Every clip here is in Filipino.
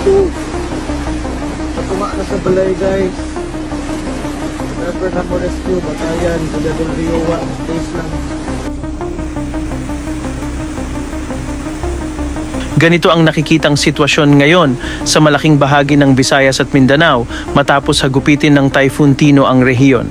Natuma na sa balay guys. Never na mo rescue. Batayan. Budadol Rio 1. Space lang. Ganito ang nakikitang sitwasyon ngayon sa malaking bahagi ng Visayas at Mindanao matapos hagupitin ng Typhoon Tino ang rehiyon.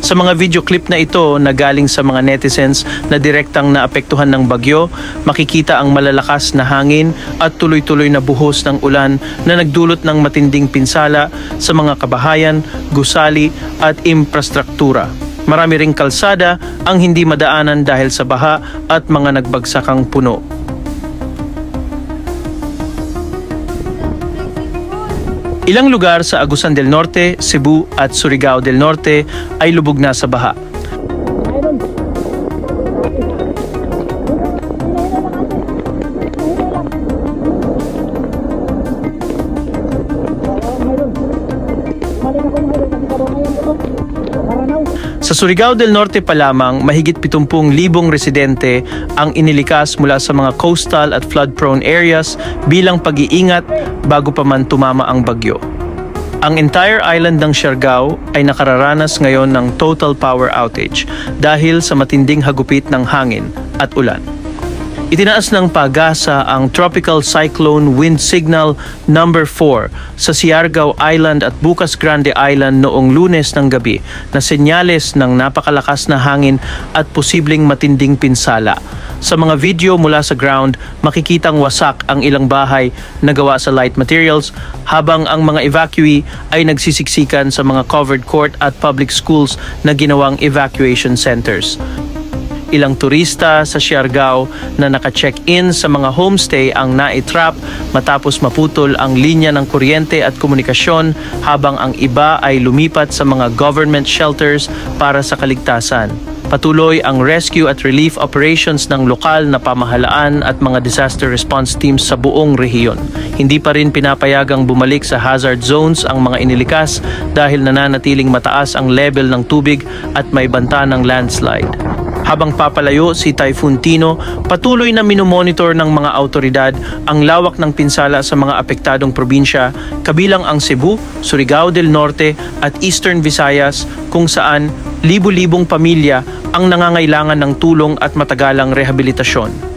Sa mga video clip na ito na galing sa mga netizens na direktang naapektuhan ng bagyo, makikita ang malalakas na hangin at tuloy-tuloy na buhos ng ulan na nagdulot ng matinding pinsala sa mga kabahayan, gusali at infrastruktura. Marami ring kalsada ang hindi madaanan dahil sa baha at mga nagbagsakang puno. Ilang lugar sa Agusan del Norte, Cebu at Surigao del Norte ay lubog na sa baha. Sa Surigao del Norte pa lamang, mahigit 70,000 residente ang inilikas mula sa mga coastal at flood-prone areas bilang pag-iingat bago pa man tumama ang bagyo. Ang entire island ng Siargao ay nakararanas ngayon ng total power outage dahil sa matinding hagupit ng hangin at ulan. Itinaas ng PAGASA ang Tropical Cyclone Wind Signal number 4 sa Siargao Island at Bukas Grande Island noong Lunes ng gabi na senyales ng napakalakas na hangin at posibleng matinding pinsala. Sa mga video mula sa ground, makikitang wasak ang ilang bahay na gawa sa light materials habang ang mga evacuee ay nagsisiksikan sa mga covered court at public schools na ginawang evacuation centers. Ilang turista sa Siargao na naka-check-in sa mga homestay ang naitrap matapos maputol ang linya ng kuryente at komunikasyon habang ang iba ay lumipat sa mga government shelters para sa kaligtasan. Patuloy ang rescue at relief operations ng lokal na pamahalaan at mga disaster response teams sa buong rehiyon. Hindi pa rin pinapayagang bumalik sa hazard zones ang mga inilikas dahil nananatiling mataas ang level ng tubig at may banta ng landslide. Habang papalayo si Typhoon Tino, patuloy na minomonitor ng mga autoridad ang lawak ng pinsala sa mga apektadong probinsya, kabilang ang Cebu, Surigao del Norte at Eastern Visayas kung saan libu-libong pamilya ang nangangailangan ng tulong at matagalang rehabilitasyon.